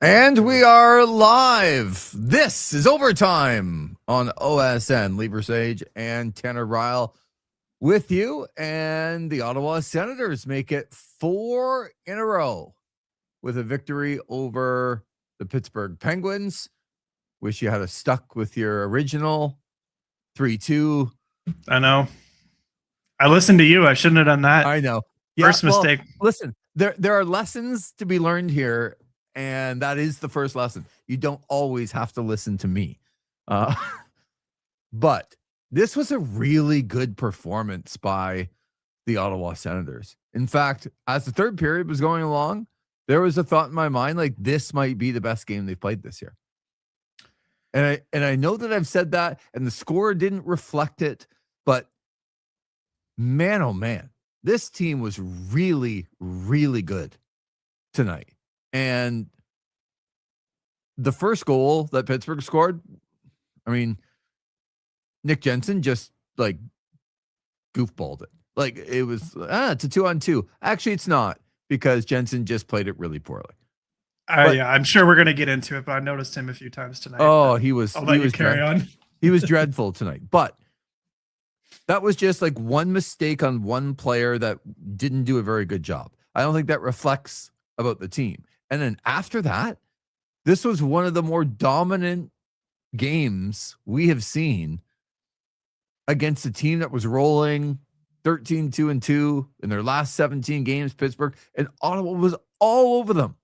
And we are live. This is Overtime on OSN. Lieber Sage and Tanner Ryle with you. And the Ottawa Senators make it 4 in a row with a victory over the Pittsburgh Penguins. Wish you had a stuck with your original 3-2. I know. I listened to you. I shouldn't have done that. I know. First mistake. Listen, there are lessons to be learned here. And that is the first lesson. You don't always have to listen to me. But this was a really good performance by the Ottawa Senators. In fact, as the third period was going along, there was a thought in my mind, like this might be the best game they've played this year. And I know that I've said that, and the score didn't reflect it, but man, oh man, this team was really, really good tonight. And the first goal that Pittsburgh scored, I mean, Nick Jensen just like goofballed it. Like it was, it's a 2-on-2. Actually, it's not, because Jensen just played it really poorly. Yeah, I'm sure we're going to get into it, but I noticed him a few times tonight. Oh, he was carry on. He was dreadful tonight. But that was just like one mistake on one player that didn't do a very good job. I don't think that reflects about the team. And then after that, this was one of the more dominant games we have seen against a team that was rolling 13-2-2 in their last 17 games, Pittsburgh, and Ottawa was all over them.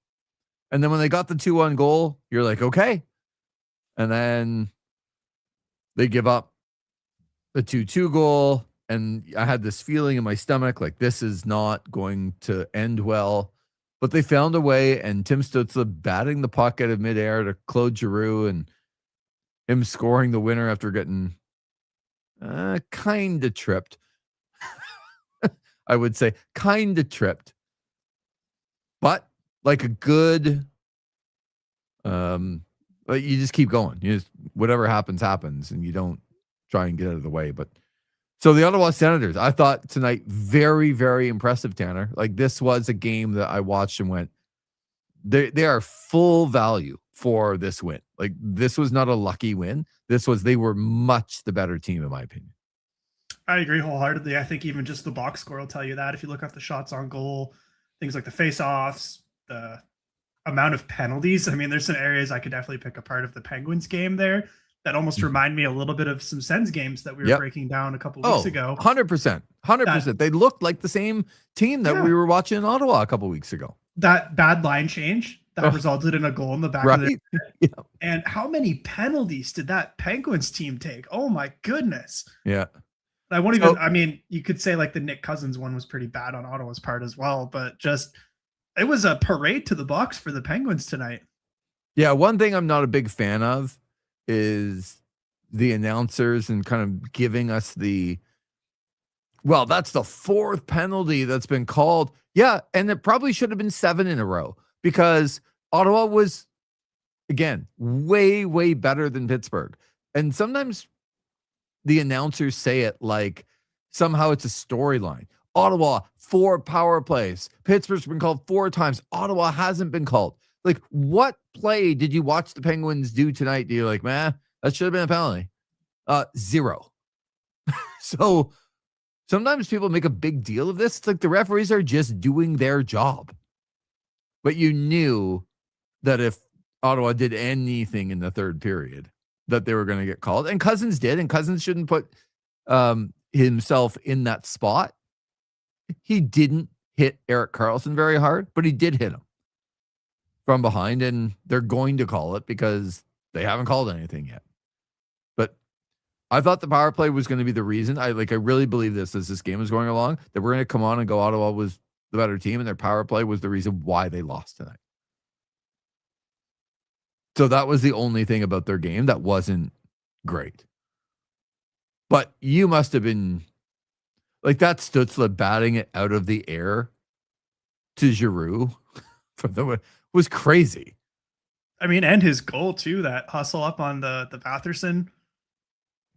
And then when they got the 2-1 goal, you're like, okay. And then they give up the 2-2 goal. And I had this feeling in my stomach, like this is not going to end well. But they found a way, and Tim Stützle batting the puck out of midair to Claude Giroux and him scoring the winner after getting kind of tripped. I would say kind of tripped. But like a good, you just keep going. You just, whatever happens, happens, and you don't try and get out of the way. But so the Ottawa Senators, I thought tonight, very, very impressive, Tanner. Like this was a game that I watched and went, they are full value for this win. Like this was not a lucky win. They were much the better team, in my opinion. I agree wholeheartedly. I think even just the box score will tell you that. If you look at the shots on goal, things like the face-offs, the amount of penalties. I mean, there's some areas I could definitely pick apart of the Penguins game there that almost remind me a little bit of some Sens games that we were breaking down a couple weeks ago. 100%. 100%. They looked like the same team that we were watching in Ottawa a couple weeks ago. That bad line change that resulted in a goal in the back of the yeah. And how many penalties did that Penguins team take? Oh my goodness. Yeah. I won't even, I mean, you could say like the Nick Cousins one was pretty bad on Ottawa's part as well, but just, it was a parade to the box for the Penguins tonight. Yeah. One thing I'm not a big fan of is the announcers and kind of giving us well, that's the fourth penalty that's been called. Yeah. And it probably should have been 7 in a row, because Ottawa was, again, way, way better than Pittsburgh. And sometimes the announcers say it like somehow it's a storyline. Ottawa, 4 power plays. Pittsburgh's been called 4 times. Ottawa hasn't been called. Like, what play did you watch the Penguins do tonight? Do you like, man, that should have been a penalty? 0. So sometimes people make a big deal of this. It's like the referees are just doing their job. But you knew that if Ottawa did anything in the third period, that they were going to get called. And Cousins did, and Cousins shouldn't put himself in that spot. He didn't hit Erik Karlsson very hard, but he did hit him from behind, and they're going to call it because they haven't called anything yet. But I thought the power play was going to be the reason. I really believe this as this game is going along, that we're going to come on and go Ottawa was the better team, and their power play was the reason why they lost tonight. So that was the only thing about their game that wasn't great. But you must have been like that Stützle batting it out of the air to Giroux was crazy. I mean, and his goal too, that hustle up on the Batherson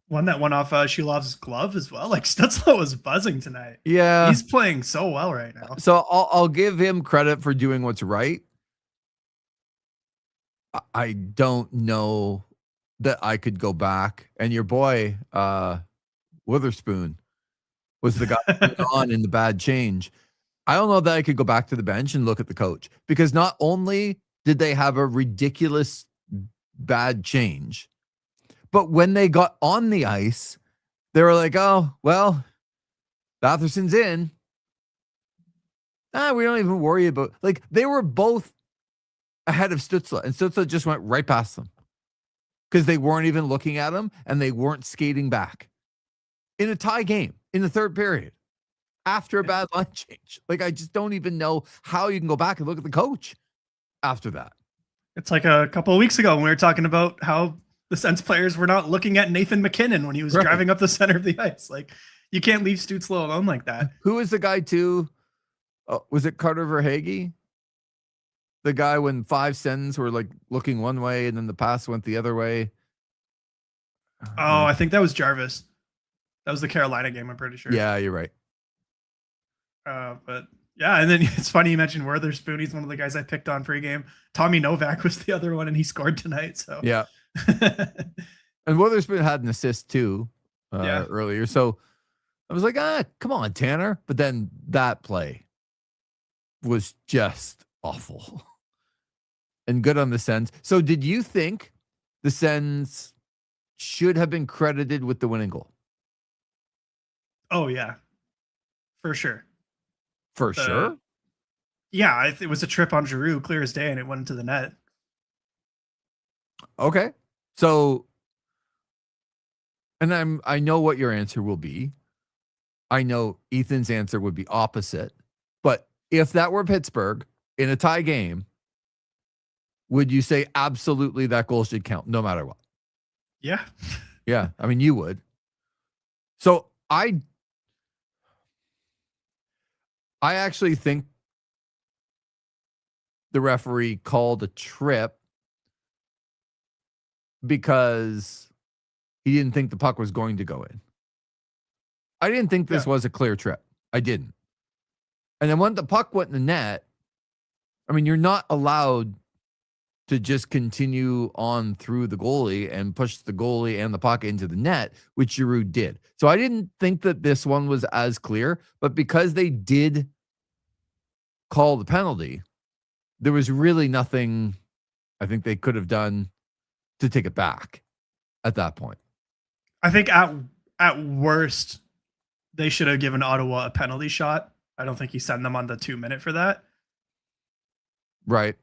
one that went off Shilov's glove as well. Like Stützle was buzzing tonight. Yeah. He's playing so well right now. So I'll give him credit for doing what's right. I don't know that I could go back. And your boy, Witherspoon was the guy coming on in the bad change. I don't know that I could go back to the bench and look at the coach, because not only did they have a ridiculous bad change, but when they got on the ice, they were like, oh, well, Batherson's in. We don't even worry about, like, they were both ahead of Stützle, and Stützle just went right past them because they weren't even looking at him and they weren't skating back in a tie game in the third period after a bad line change. Like, I just don't even know how you can go back and look at the coach after that. It's like a couple of weeks ago when we were talking about how the Sens players were not looking at Nathan McKinnon when he was driving up the center of the ice. Like, you can't leave Stützle alone like that. Who is the guy too? Was it Carter Verhaeghe? The guy when 5 Sens were like looking one way and then the pass went the other way. Oh, I think that was Jarvis. That was the Carolina game, I'm pretty sure. Yeah, you're right. But yeah, and then it's funny you mentioned Witherspoon. He's one of the guys I picked on pregame. Tommy Novak was the other one, and he scored tonight. So yeah. And Witherspoon had an assist too earlier. So I was like, come on, Tanner. But then that play was just awful. And good on the Sens. So did you think the Sens should have been credited with the winning goal? Oh, yeah. For sure. For sure? Yeah, it was a trip on Giroux, clear as day, and it went into the net. Okay. So, and I know what your answer will be. I know Ethan's answer would be opposite. But if that were Pittsburgh in a tie game, would you say absolutely that goal should count no matter what? Yeah. Yeah. I mean, you would. So I actually think the referee called a trip because he didn't think the puck was going to go in. I didn't think this was a clear trip. I didn't. And then when the puck went in the net, I mean, you're not allowed to just continue on through the goalie and push the goalie and the puck into the net, which Giroux did. So I didn't think that this one was as clear, but because they did call the penalty, there was really nothing I think they could have done to take it back at that point. I think at worst, they should have given Ottawa a penalty shot. I don't think he sent them on the 2-minute for that. Right.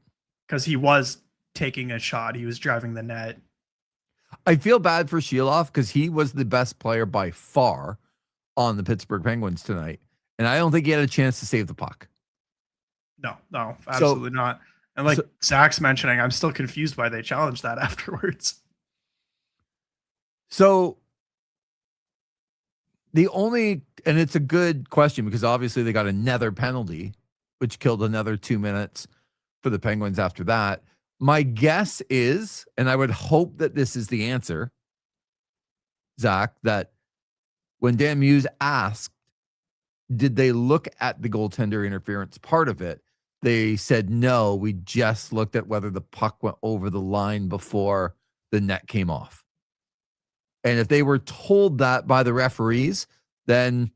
Because he was taking a shot. He was driving the net. I feel bad for Sheeloff because he was the best player by far on the Pittsburgh Penguins tonight. And I don't think he had a chance to save the puck. No, absolutely not. And like Zach's mentioning, I'm still confused why they challenged that afterwards. So and it's a good question because obviously they got another penalty, which killed another 2 minutes for the Penguins after that. My guess is, and I would hope that this is the answer, Zach, that when Dan Muse asked, did they look at the goaltender interference part of it? They said, no, we just looked at whether the puck went over the line before the net came off. And if they were told that by the referees, then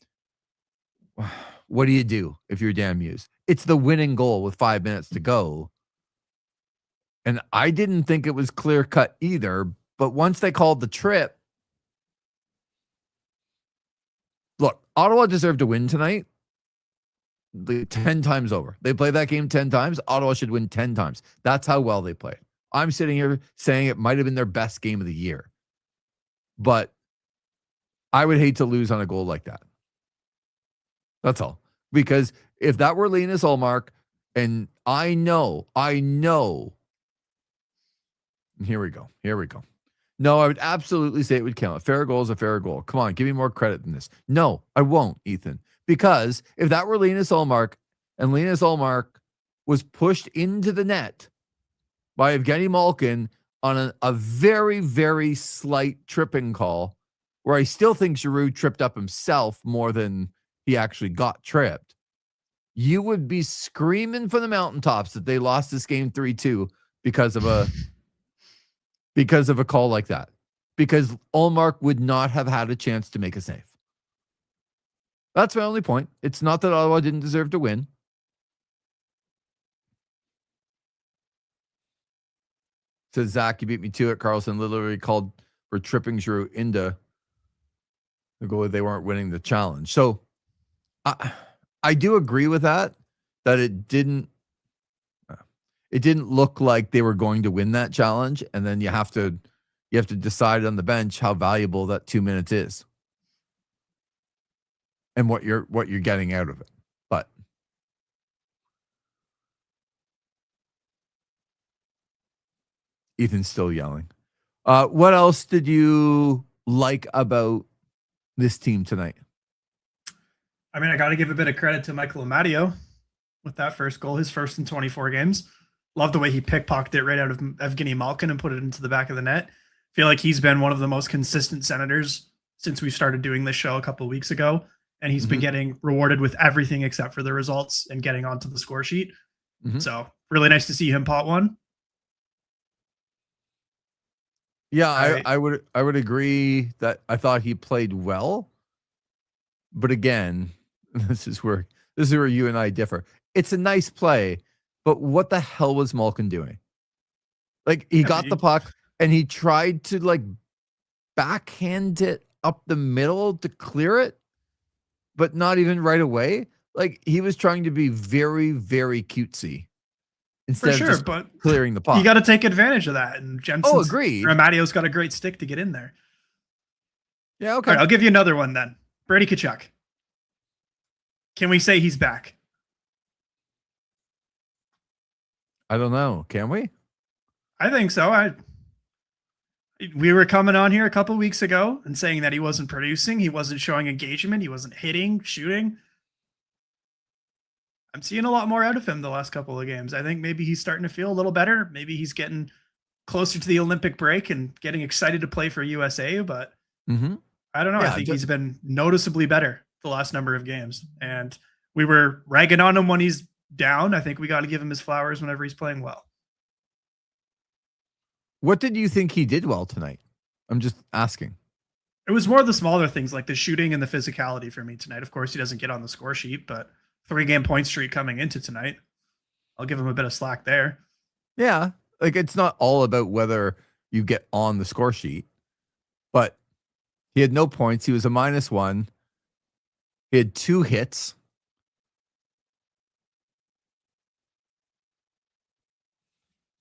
what do you do if you're Dan Muse? It's the winning goal with 5 minutes to go. And I didn't think it was clear cut either. But once they called the trip, look, Ottawa deserved to win tonight 10 times over. They played that game 10 times. Ottawa should win 10 times. That's how well they played. I'm sitting here saying it might have been their best game of the year. But I would hate to lose on a goal like that. That's all. Because if that were Linus Ullmark, and I know, here we go. No, I would absolutely say it would count. A fair goal is a fair goal. Come on, give me more credit than this. No, I won't, Ethan. Because if that were Linus Ullmark, and Linus Ullmark was pushed into the net by Evgeny Malkin on a very, very slight tripping call, where I still think Giroux tripped up himself more than he actually got tripped, you would be screaming from the mountaintops that they lost this game 3-2 because of a because of a call like that. Because Ullmark would not have had a chance to make a save. That's my only point. It's not that Ottawa didn't deserve to win. Says Zach, you beat me to it. Carlson literally called for tripping Giroux into the goal. They weren't winning the challenge. So I do agree with that it didn't look like they were going to win that challenge. And then you have to decide on the bench how valuable that 2 minutes is and what you're getting out of it. But Ethan's still yelling. What else did you like about this team tonight? I mean, I got to give a bit of credit to Michael Amadio with that first goal, his first in 24 games. Love the way he pickpocketed it right out of Evgeny Malkin and put it into the back of the net. Feel like he's been one of the most consistent Senators since we started doing this show a couple of weeks ago. And he's been getting rewarded with everything except for the results and getting onto the score sheet. So really nice to see him pot one. Yeah, I would agree that I thought he played well. But again, this is where you and I differ. It's a nice play, but what the hell was Malkin doing? Like, he got the puck and he tried to like backhand it up the middle to clear it, but not even right away. Like, he was trying to be very, very cutesy instead of just clearing the puck. You got to take advantage of that. And Jensen's, agreed. Amadio's got a great stick to get in there. Yeah, okay. All right, I'll give you another one then. Brady Tkachuk. Can we say he's back? I don't know. Can we? I think so. We were coming on here a couple weeks ago and saying that he wasn't producing, he wasn't showing engagement, he wasn't hitting, shooting. I'm seeing a lot more out of him the last couple of games. I think maybe he's starting to feel a little better. Maybe he's getting closer to the Olympic break and getting excited to play for USA, but I don't know. I think he's been noticeably better the last number of games. And we were ragging on him when he's down. I think we got to give him his flowers whenever he's playing well. What did you think he did well tonight? I'm just asking. It was more of the smaller things like the shooting and the physicality for me tonight. Of course, he doesn't get on the score sheet, but 3-game point streak coming into tonight, I'll give him a bit of slack there. Yeah. Like, it's not all about whether you get on the score sheet, but he had no points. He was a -1. He had 2 hits.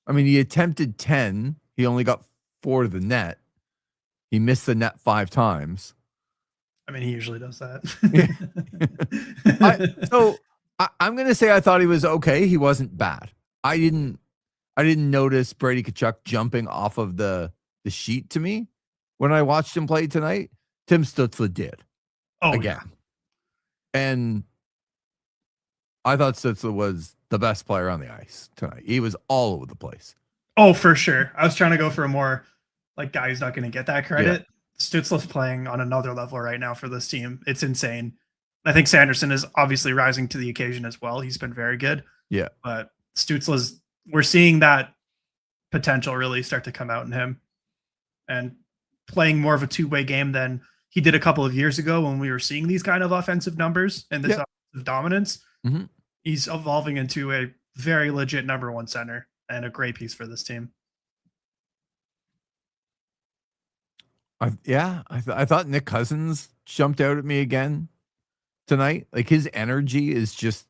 I mean, he attempted 10. He only got 4 to the net. He missed the net 5 times. I mean, he usually does that. I'm going to say I thought he was okay. He wasn't bad. I didn't notice Brady Tkachuk jumping off of the sheet to me when I watched him play tonight. Tim Stützle did. Again. Yeah. And I thought Stützle was the best player on the ice tonight. He was all over the place. Oh, for sure. I was trying to go for a more like guy who's not going to get that credit. Yeah. Stützle's playing on another level right now for this team. It's insane. I think Sanderson is obviously rising to the occasion as well. He's been very good. Yeah. But Stützle's, we're seeing that potential really start to come out in him and playing more of a two-way game than he did a couple of years ago when we were seeing these kind of offensive numbers and this offensive dominance. He's evolving into a very legit number one center and a great piece for this team. I thought Nick Cousins jumped out at me again tonight. Like, his energy is just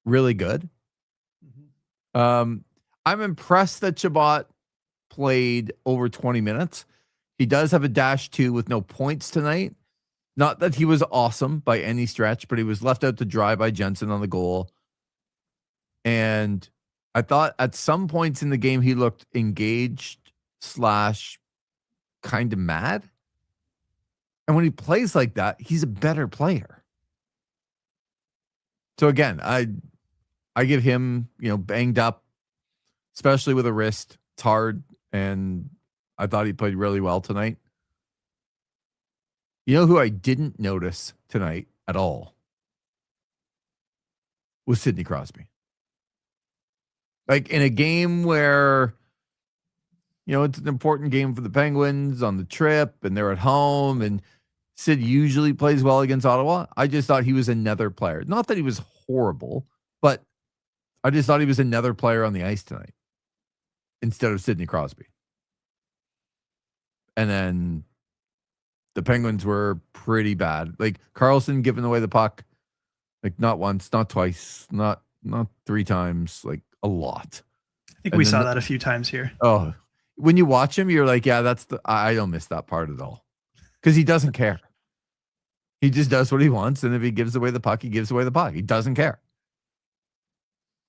really good. I'm impressed that Chabot played over 20 minutes. He does have a -2 with no points tonight. Not that he was awesome by any stretch, but he was left out to dry by Jensen on the goal. And I thought at some points in the game he looked engaged / kind of mad. And when he plays like that, he's a better player. So again, I give him, banged up, especially with a wrist. It's hard, and I thought he played really well tonight. You know who I didn't notice tonight at all was Sidney Crosby. Like, in a game where, it's an important game for the Penguins on the trip, and they're at home, and Sid usually plays well against Ottawa. I just thought he was another player. Not that he was horrible, but I just thought he was another player on the ice tonight instead of Sidney Crosby. And then the Penguins were pretty bad. Like Carlson giving away the puck, like not once, not twice, not 3 times, like a lot. I think we saw that a few times here. Oh, when you watch him, you're like, yeah, I don't miss that part at all. Because he doesn't care. He just does what he wants. And if he gives away the puck, he gives away the puck. He doesn't care.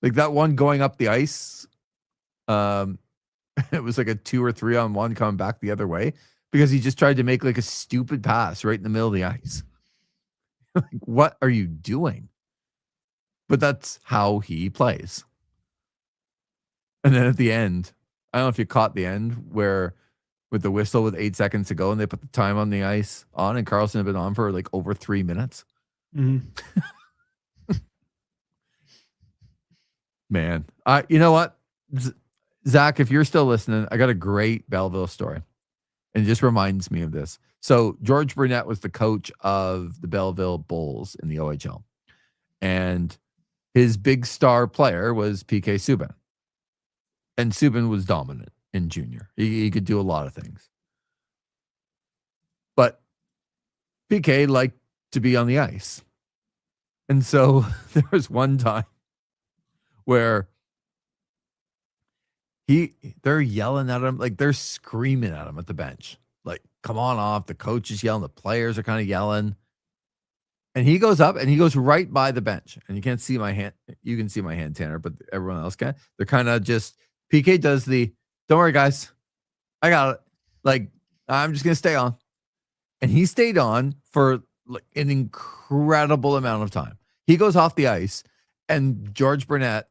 Like that one going up the ice, it was like a 2 or 3 on 1 coming back the other way because he just tried to make like a stupid pass right in the middle of the ice. Like, what are you doing? But that's how he plays. And then at the end, I don't know if you caught the end where with the whistle with 8 seconds to go and they put the time on the ice on and Carlson had been on for like over 3 minutes. Mm-hmm. Man, you know what? Zach, if you're still listening, I got a great Belleville story. And it just reminds me of this. So George Burnett was the coach of the Belleville Bulls in the OHL. And his big star player was PK Subban. And Subban was dominant in junior. He could do a lot of things. But PK liked to be on the ice. And so there was one time where they're yelling at him, like they're screaming at him at the bench. Like, come on off. The coach is yelling. The players are kind of yelling. And he goes up and he goes right by the bench. And you can't see my hand. You can see my hand, Tanner, but everyone else can. They're kind of just, PK does the, don't worry, guys. I got it. Like, I'm just going to stay on. And he stayed on for like an incredible amount of time. He goes off the ice and George Burnett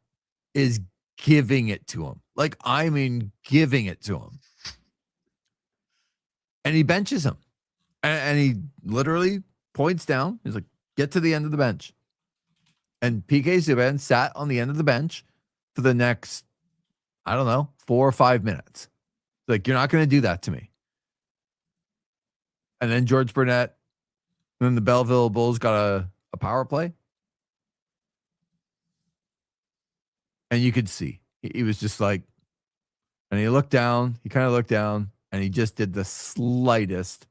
is giving it to him. Like, I mean, giving it to him. And he benches him. And he literally points down. He's like, get to the end of the bench. And PK Subban sat on the end of the bench for the next, I don't know, 4 or 5 minutes. Like, you're not going to do that to me. And then George Burnett, and then the Belleville Bulls got a power play. And you could see. He was just like, and he looked down. He kind of looked down, and he just did the slightest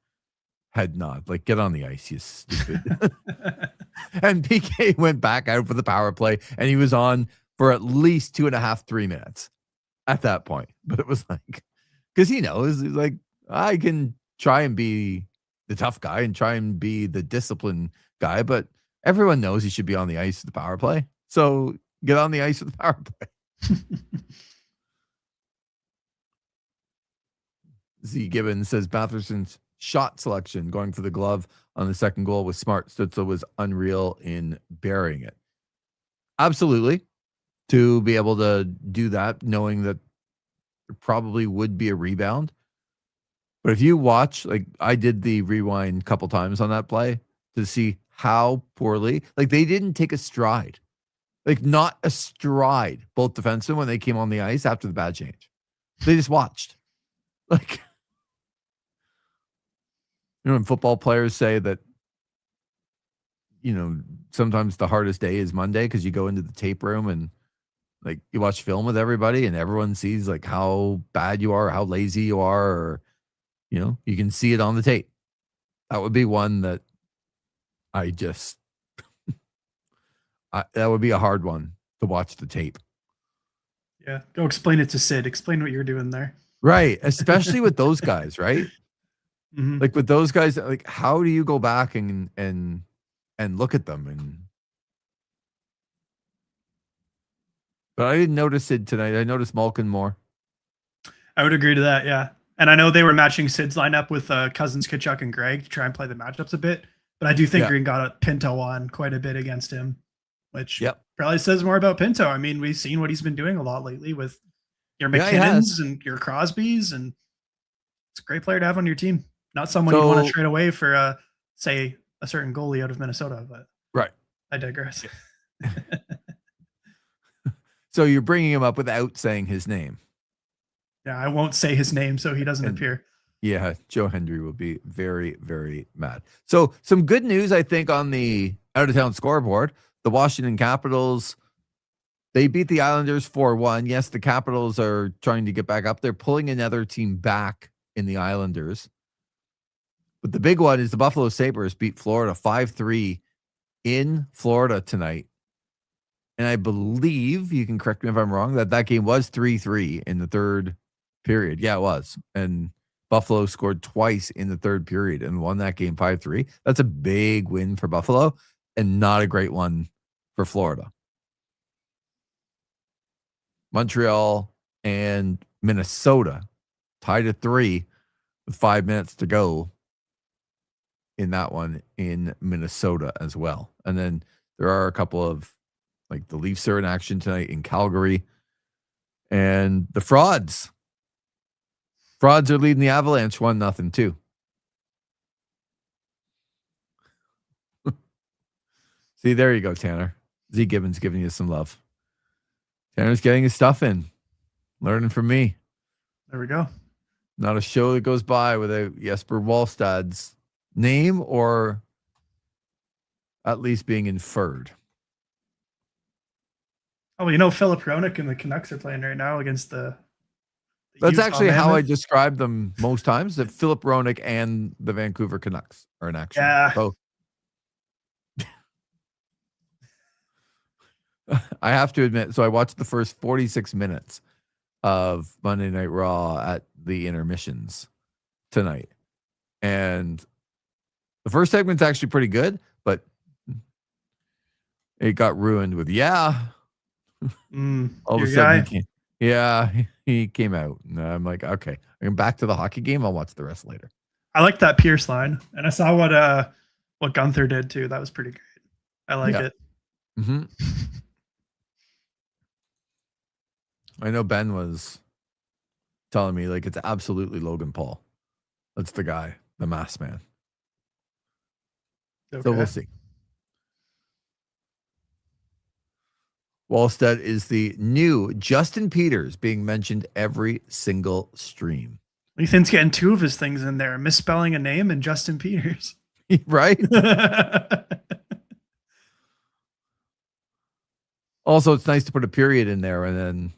head nod. Like, get on the ice, you stupid. And PK went back out for the power play, and he was on for at least 2.5, 3 minutes at that point. But it was like, because he knows, he's like, I can try and be the tough guy and try and be the disciplined guy, but everyone knows he should be on the ice at the power play. So get on the ice at the power play. Z Gibbons says Batherson's shot selection going for the glove on the second goal was smart. Stützle was unreal in burying it. Absolutely. To be able to do that, knowing that there probably would be a rebound. But if you watch, like I did the rewind a couple times on that play to see how poorly, like they didn't take a stride. Like not a stride, both defensemen when they came on the ice after the bad change. They just watched. Like, when football players say that, sometimes the hardest day is Monday because you go into the tape room and like you watch film with everybody and everyone sees like how bad you are, how lazy you are, or, you can see it on the tape. That would be one that I just, that would be a hard one to watch the tape. Yeah. Go explain it to Sid. Explain what you're doing there. Right. Especially with those guys, right? Mm-hmm. Like with those guys, like how do you go back and look at them? But I didn't notice Sid tonight. I noticed Malkin more. I would agree to that. Yeah. And I know they were matching Sid's lineup with Cousins, Kachuk, and Greg to try and play the matchups a bit. But I do think Green got a Pinto on quite a bit against him, which probably says more about Pinto. I mean, we've seen what he's been doing a lot lately with your McKinnons and your Crosbys, and it's a great player to have on your team. Not someone you want to trade away for, say, a certain goalie out of Minnesota. But I digress. So you're bringing him up without saying his name. Yeah, I won't say his name so he doesn't appear. Yeah, Joe Hendry will be very, very mad. So some good news, I think, on the out-of-town scoreboard. The Washington Capitals, they beat the Islanders 4-1. Yes, the Capitals are trying to get back up. They're pulling another team back in the Islanders. But the big one is the Buffalo Sabres beat Florida 5-3 in Florida tonight. And I believe, you can correct me if I'm wrong, that game was 3-3 in the third period. Yeah, it was. And Buffalo scored twice in the third period and won that game 5-3. That's a big win for Buffalo and not a great one for Florida. Montreal and Minnesota tied at 3 with 5 minutes to go in that one in Minnesota as well. And then there are a couple of, like, the Leafs are in action tonight in Calgary. And the Frauds are leading the Avalanche 1-0 too. See, there you go, Tanner. Z Gibbons giving you some love. Tanner's getting his stuff in, learning from me. There we go. Not a show that goes by without Jesper Wallstad's name or at least being inferred. Oh, well, Philip Roenick and the Canucks are playing right now against the That's Utah actually how I Mammoth. describe them most times, that Philip Roenick and the Vancouver Canucks are in action. Yeah. So I have to admit, so I watched the first 46 minutes of Monday Night Raw at the intermissions tonight. And the first segment's actually pretty good, but it got ruined with, all of a sudden he came out. And I'm like, okay, I'm back to the hockey game. I'll watch the rest later. I like that Pierce line. And I saw what Gunther did too. That was pretty great. I like it. Mm-hmm. I know Ben was telling me, like, it's absolutely Logan Paul. That's the guy, the masked man. Okay. So we'll see. Wallstead is the new Justin Peters, being mentioned every single stream. Ethan's getting 2 of his things in there. Misspelling a name and Justin Peters. Right? Also, it's nice to put a period in there and then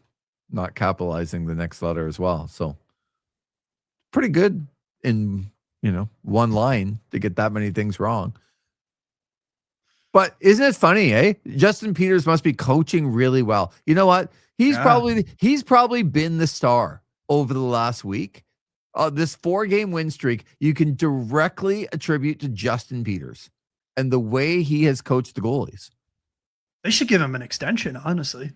not capitalizing the next letter as well. So pretty good in, one line to get that many things wrong. But isn't it funny, eh? Justin Peters must be coaching really well. You know what? He's probably been the star over the last week. This 4-game win streak, you can directly attribute to Justin Peters and the way he has coached the goalies. They should give him an extension, honestly.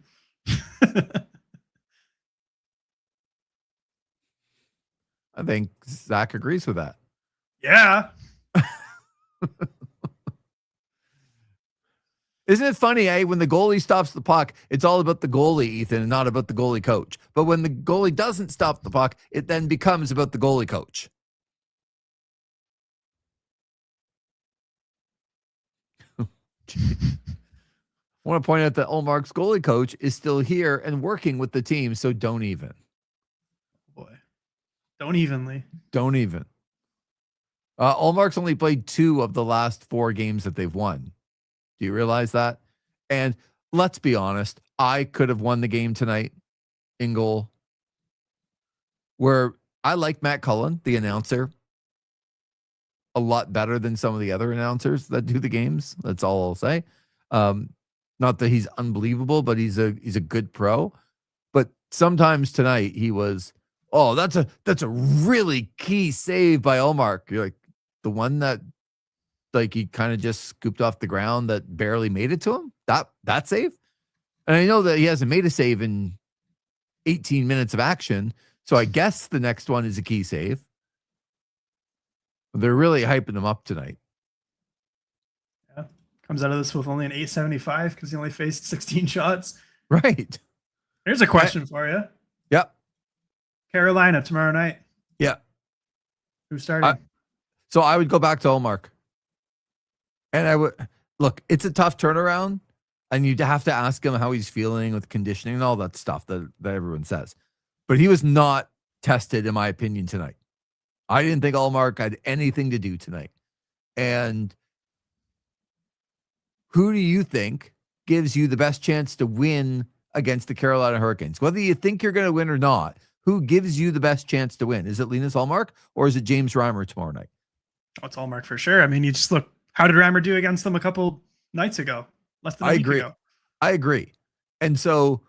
I think Zach agrees with that. Yeah. Isn't it funny, eh? When the goalie stops the puck, it's all about the goalie, Ethan, and not about the goalie coach. But when the goalie doesn't stop the puck, it then becomes about the goalie coach. I want to point out that Olmark's goalie coach is still here and working with the team, so don't even. Boy. Don't even. Olmark's only played 2 of the last 4 games that they've won. Do you realize that? And let's be honest, I could have won the game tonight in goal. Where I like Matt Cullen, the announcer, a lot better than some of the other announcers that do the games. That's all I'll say. Not that he's unbelievable, but he's a good pro. But sometimes tonight he was, that's a really key save by Olmark. You're like, the one that, like, he kind of just scooped off the ground that barely made it to him. That save. And I know that he hasn't made a save in 18 minutes of action. So I guess the next one is a key save. They're really hyping him up tonight. Yeah. Comes out of this with only an 875 because he only faced 16 shots. Right. Here's a question for you. Yep. Carolina tomorrow night. Yeah. Who's starting? So I would go back to Olmark. And I would look, it's a tough turnaround, and you'd have to ask him how he's feeling with conditioning and all that stuff that everyone says. But he was not tested, in my opinion, tonight. I didn't think Allmark had anything to do tonight. And who do you think gives you the best chance to win against the Carolina Hurricanes? Whether you think you're going to win or not, who gives you the best chance to win? Is it Linus Allmark or is it James Reimer tomorrow night? Oh, it's Allmark for sure. I mean, you just look, how did Reimer do against them a couple nights ago? Less than a week ago. I agree. And so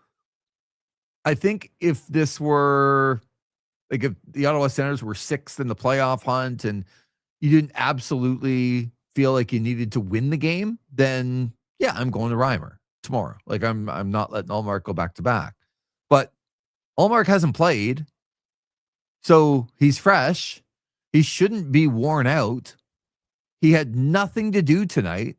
I think if this were like if the Ottawa Senators were 6th in the playoff hunt and you didn't absolutely feel like you needed to win the game, then yeah, I'm going to Reimer tomorrow. Like I'm not letting Allmark go back to back. But Allmark hasn't played, so he's fresh. He shouldn't be worn out. He had nothing to do tonight.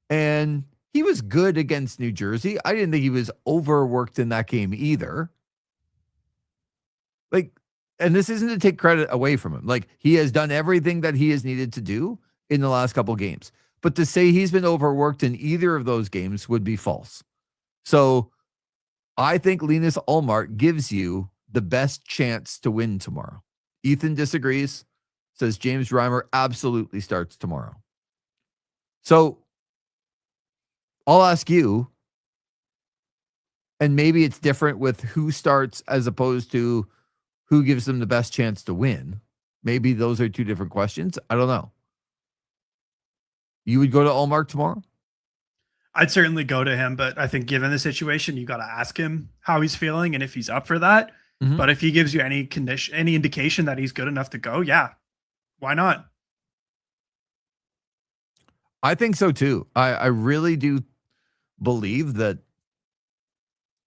And he was good against New Jersey. I didn't think he was overworked in that game either. Like, and this isn't to take credit away from him. Like, he has done everything that he has needed to do in the last couple games. But to say he's been overworked in either of those games would be false. So I think Linus Allmark gives you the best chance to win tomorrow. Ethan disagrees, says James Reimer absolutely starts tomorrow. So I'll ask you, and maybe it's different with who starts as opposed to who gives them the best chance to win. Maybe those are two different questions. I don't know. You would go to Allmark tomorrow? I'd certainly go to him, but I think given the situation, you got to ask him how he's feeling and if he's up for that. Mm-hmm. But if he gives you any condition, any indication that he's good enough to go, yeah, why not? I think so too. I really do believe that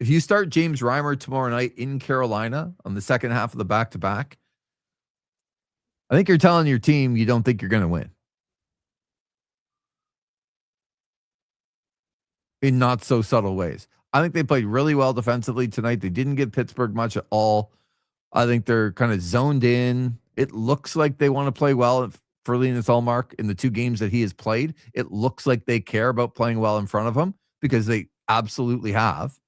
if you start James Reimer tomorrow night in Carolina on the second half of the back-to-back, I think you're telling your team you don't think you're going to win. In not so subtle ways. I think they played really well defensively tonight. They didn't give Pittsburgh much at all. I think they're kind of zoned in. It looks like they want to play well for Linus Allmark in the 2 games that he has played. It looks like they care about playing well in front of him because they absolutely have.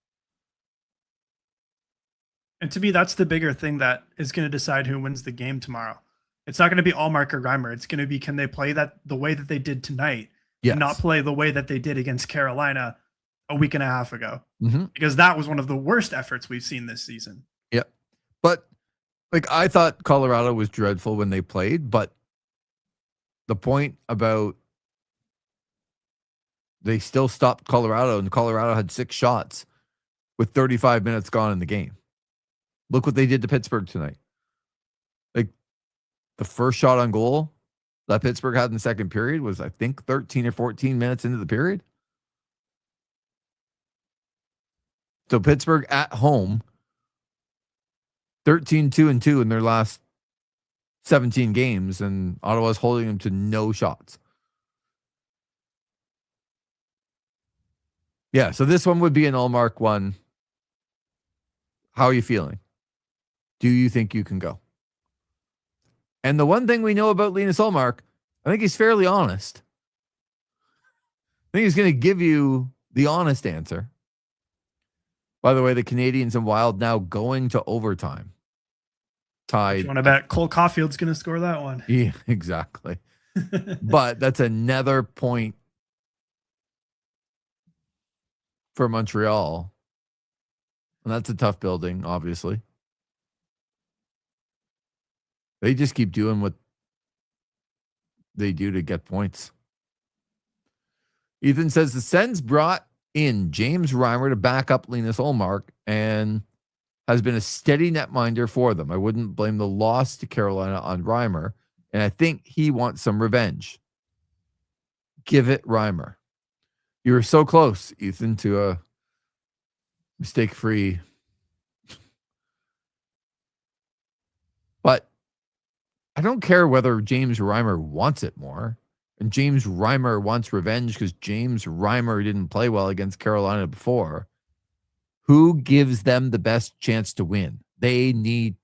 And to me, that's the bigger thing that is going to decide who wins the game tomorrow. It's not going to be Allmark or Reimer. It's going to be, can they play that the way that they did tonight? Yes. And not play the way that they did against Carolina a week and a half ago. Mm-hmm. Because that was one of the worst efforts we've seen this season. Yeah. But like I thought Colorado was dreadful when they played, but the point about they still stopped Colorado and Colorado had 6 shots with 35 minutes gone in the game. Look what they did to Pittsburgh tonight. Like the first shot on goal that Pittsburgh had in the second period was, I think, 13 or 14 minutes into the period. So Pittsburgh at home, 13-2-2 in their last 17 games, and Ottawa's holding them to no shots. Yeah, so this one would be an Allmark one. How are you feeling? Do you think you can go? And the one thing we know about Linus Allmark, I think he's fairly honest. I think he's going to give you the honest answer. By the way, the Canadiens and Wild now going to overtime. Tied. You want to bet Cole Caulfield's going to score that one? Yeah, exactly. But that's another point for Montreal. And that's a tough building, obviously. They just keep doing what they do to get points. Ethan says the Sens brought in James Reimer to back up Linus Allmark and has been a steady netminder for them. I wouldn't blame the loss to Carolina on Reimer, and I think he wants some revenge. Give it Reimer. You were so close, Ethan, to a mistake-free. But I don't care whether James Reimer wants it more. And James Reimer wants revenge because James Reimer didn't play well against Carolina before. Who gives them the best chance to win? They need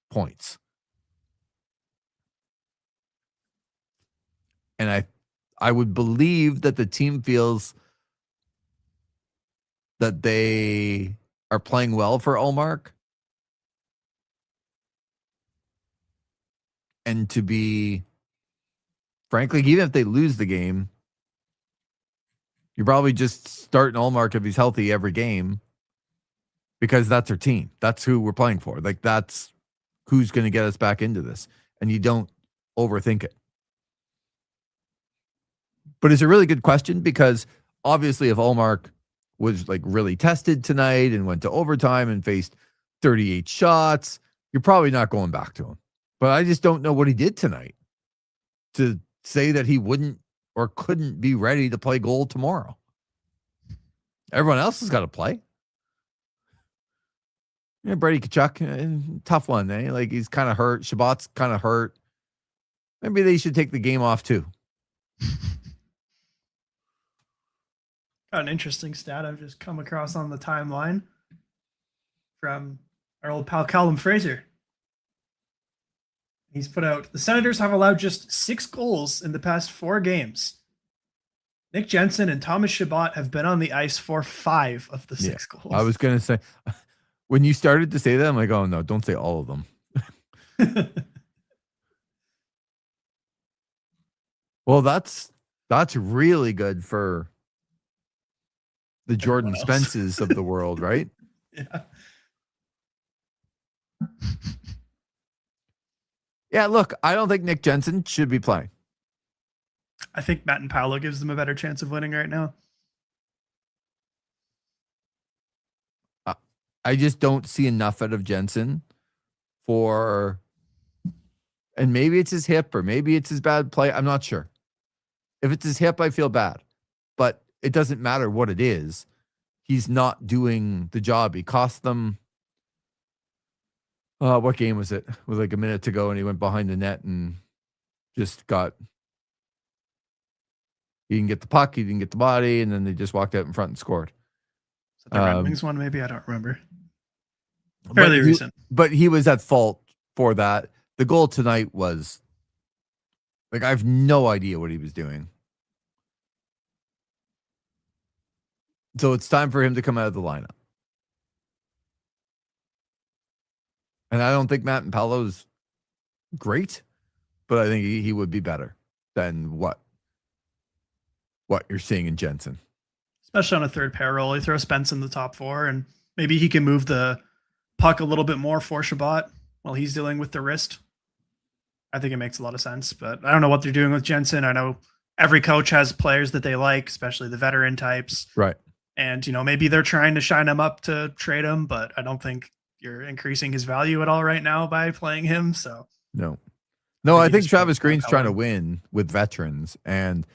points. And I would believe that the team feels that they are playing well for Allmark. and to be, frankly, even if they lose the game, you're probably just starting Allmark if he's healthy every game because that's our team. That's who we're playing for. Like, that's who's going to get us back into this. And you don't overthink it. But it's a really good question because obviously if Allmark was like really tested tonight and went to overtime and faced 38 shots, you're probably not going back to him. But I just don't know what he did tonight to say that he wouldn't or couldn't be ready to play goal tomorrow. Everyone else has got to play. Yeah, Brady Tkachuk, tough one, eh? Like, he's kind of hurt. Shabbat's kind of hurt. Maybe they should take the game off too. Got an interesting stat I've just come across on the timeline from our old pal Callum Fraser. He's put out, the Senators have allowed just 6 goals in the past 4 games. Nick Jensen and Thomas Chabot have been on the ice for 5 of the 6 goals. I was going to say, when you started to say that, I'm like, oh no, don't say all of them. Well, that's really good for the Jordan Spences of the world, right? Yeah. Yeah, look, I don't think Nick Jensen should be playing. I think Matt and Paolo gives them a better chance of winning right now. I just don't see enough out of Jensen for, and maybe it's his hip or maybe it's his bad play. I'm not sure. If it's his hip, I feel bad, but it doesn't matter what it is. He's not doing the job. He cost them. What game was it? It was like a minute to go and he went behind the net and just got, he didn't get the puck, he didn't get the body, and then they just walked out in front and scored. Is that the Red Wings one? Maybe, I don't remember. Fairly recent. But he was at fault for that. The goal tonight was, like, I have no idea what he was doing. So it's time for him to come out of the lineup. And I don't think Matt and Paolo's great, but I think he would be better than what you're seeing in Jensen. Especially on a third pair role. You throw Spence in the top 4, and maybe he can move the puck a little bit more for Chabot while he's dealing with the wrist. I think it makes a lot of sense, but I don't know what they're doing with Jensen. I know every coach has players that they like, especially the veteran types. Right. And, maybe they're trying to shine him up to trade him, but I don't think you're increasing his value at all right now by playing him. So no, I think Travis Green's trying to win with veterans, and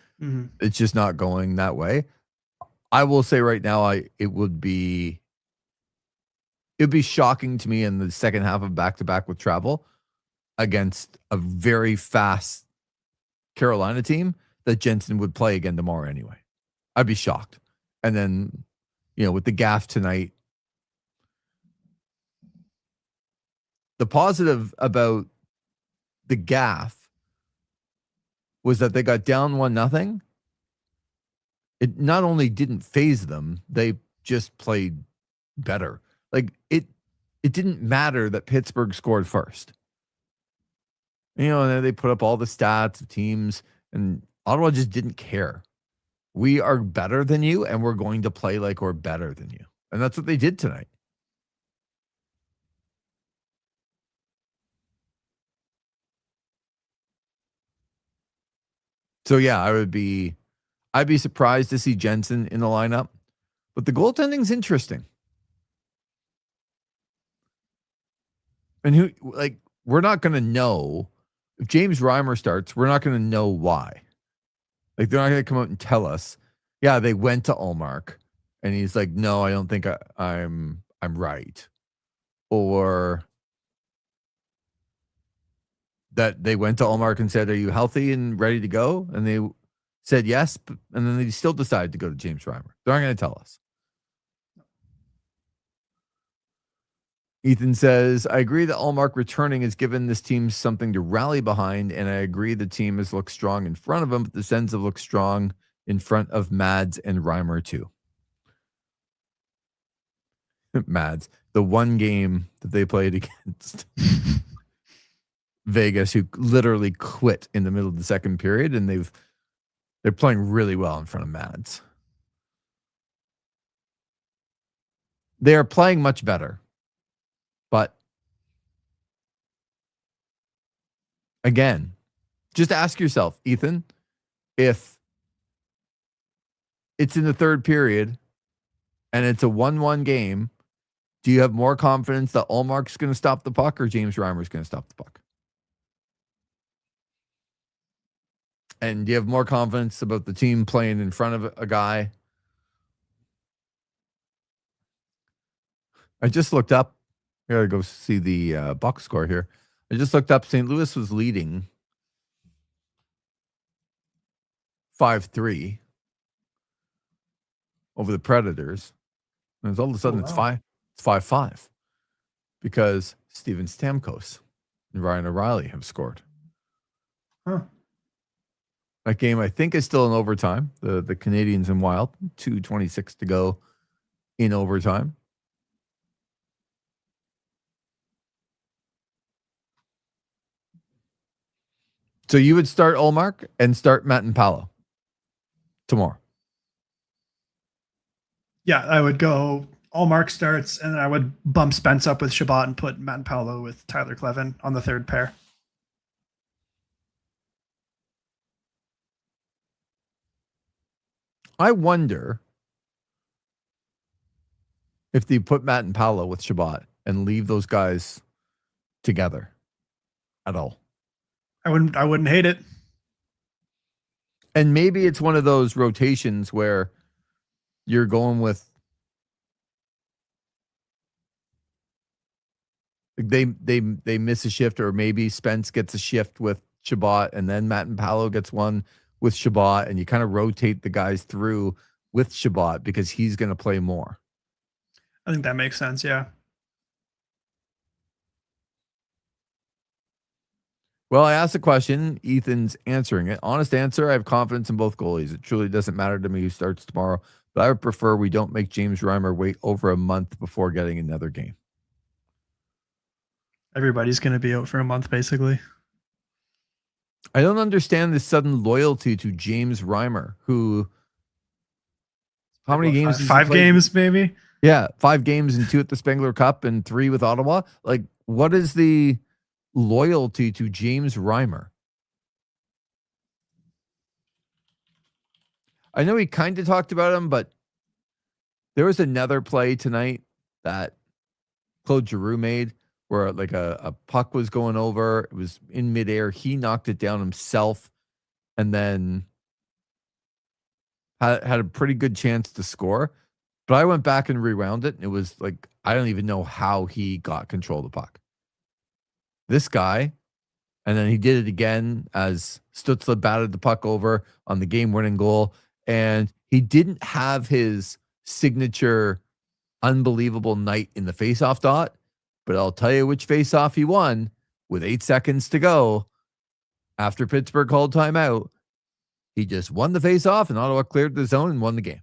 it's just not going that way. I will say right now, it'd be shocking to me in the second half of back-to-back with travel against a very fast Carolina team that Jensen would play again tomorrow anyway. I'd be shocked. And then, with the gaff tonight, the positive about the gaff was that they got down 1-0. It not only didn't phase them, they just played better. Like, it didn't matter that Pittsburgh scored first. And they put up all the stats of teams, and Ottawa just didn't care. We are better than you, and we're going to play like we're better than you. And that's what they did tonight. So, yeah, I'd be surprised to see Jensen in the lineup. But the goaltending's interesting. And we're not going to know. If James Reimer starts, we're not going to know why. Like, they're not going to come out and tell us, yeah, they went to Allmark. And he's like, no, I don't think I'm right. Or that they went to Allmark and said, are you healthy and ready to go? And they said yes, and then they still decided to go to James Reimer. They're not going to tell us. Ethan says, I agree that Allmark returning has given this team something to rally behind, and I agree the team has looked strong in front of them, but the Sens have looked strong in front of Mads and Reimer too. Mads, the one game that they played against. Vegas, who literally quit in the middle of the second period, and they're playing really well in front of Mads. They are playing much better. But again, just ask yourself, Ethan, if it's in the third period and it's a 1-1 game, do you have more confidence that Ullmark's going to stop the puck or James Reimer's going to stop the puck? And do you have more confidence about the team playing in front of a guy? I just looked up. I got to go see the box score here. I just looked up. St. Louis was leading 5-3 over the Predators. And all of a sudden it's 5-5 because Steven Stamkos and Ryan O'Reilly have scored. Huh. That game, I think, is still in overtime. The Canadians and Wild, 2:26 to go in overtime. So you would start Ullmark and start Matt and Paolo tomorrow. Yeah, I would go Ullmark starts, and then I would bump Spence up with Shabbat and put Matt and Paolo with Tyler Clevin on the third pair. I wonder if they put Matt and Paolo with Shabbat and leave those guys together at all. I wouldn't hate it. And maybe it's one of those rotations where you're going with they miss a shift, or maybe Spence gets a shift with Shabbat and then Matt and Paolo gets one with Shabbat, and you kind of rotate the guys through with Shabbat because he's going to play more. I think that makes sense, yeah. Well, I asked a question. Ethan's answering it. Honest answer, I have confidence in both goalies. It truly doesn't matter to me who starts tomorrow, but I would prefer we don't make James Reimer wait over a month before getting another game. Everybody's going to be out for a month, basically. I don't understand this sudden loyalty to James Reimer, who how many games? Five games, maybe? Yeah, 5 games and 2 at the Spengler Cup and 3 with Ottawa. Like, what is the loyalty to James Reimer? I know he kind of talked about him, but there was another play tonight that Claude Giroux made where like a puck was going over. It was in midair. He knocked it down himself and then had a pretty good chance to score. But I went back and rewound it, and it was like, I don't even know how he got control of the puck. This guy, and then he did it again as Stützle batted the puck over on the game-winning goal, and he didn't have his signature unbelievable night in the face-off dot, but I'll tell you which face-off he won with 8 seconds to go after Pittsburgh called timeout. He just won the face-off, and Ottawa cleared the zone and won the game.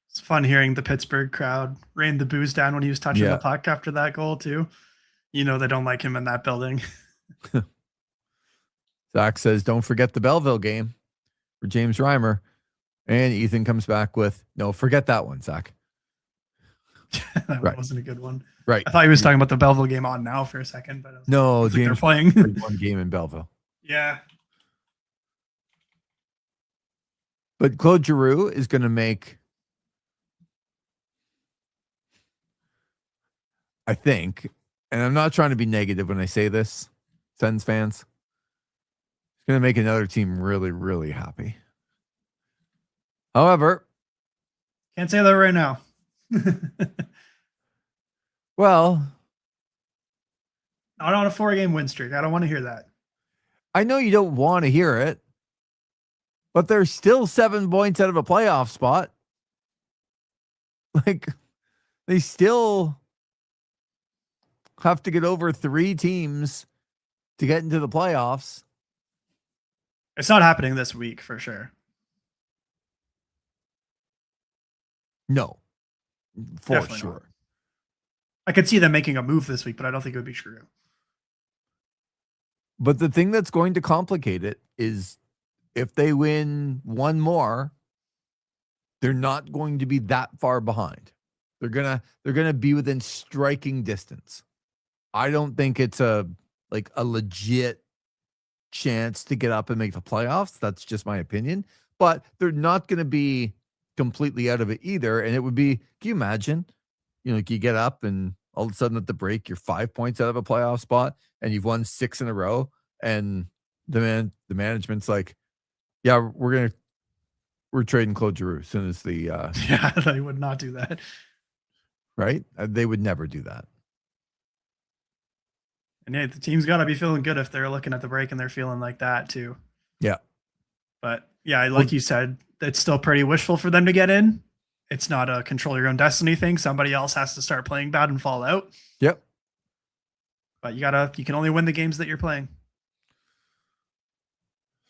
It's fun hearing the Pittsburgh crowd rain the booze down when he was touching the puck after that goal, too. You know they don't like him in that building. Zach says, don't forget the Belleville game for James Reimer. And Ethan comes back with, no, forget that one, Zach. That wasn't a good one. Right. I thought he was talking about the Belleville game on now for a second, but no, James, they're playing one game in Belleville. Yeah. But Claude Giroux is going to make, I think, and I'm not trying to be negative when I say this, Sens fans, it's going to make another team really, really happy. However, can't say that right now. Well, not on a 4-game win streak. I don't want to hear that. I know you don't want to hear it, but they're still 7 points out of a playoff spot. Like, they still have to get over 3 teams to get into the playoffs. It's not happening this week for sure. No, for Definitely sure. Not. I could see them making a move this week, but I don't think it would be true. But the thing that's going to complicate it is if they win one more, they're not going to be that far behind. They're gonna be within striking distance. I don't think it's a legit chance to get up and make the playoffs. That's just my opinion. But they're not going to be completely out of it either. And it would be, can you imagine? You get up and all of a sudden at the break, you're 5 points out of a playoff spot and you've won 6 in a row. And the management's like, yeah, we're trading Claude Giroux as soon as the Yeah, they would not do that. Right? They would never do that. And yeah, the team's got to be feeling good if they're looking at the break and they're feeling like that too. Yeah. But yeah, like you said, it's still pretty wishful for them to get in. It's not a control your own destiny thing. Somebody else has to start playing bad and fall out. Yep. But you can only win the games that you're playing.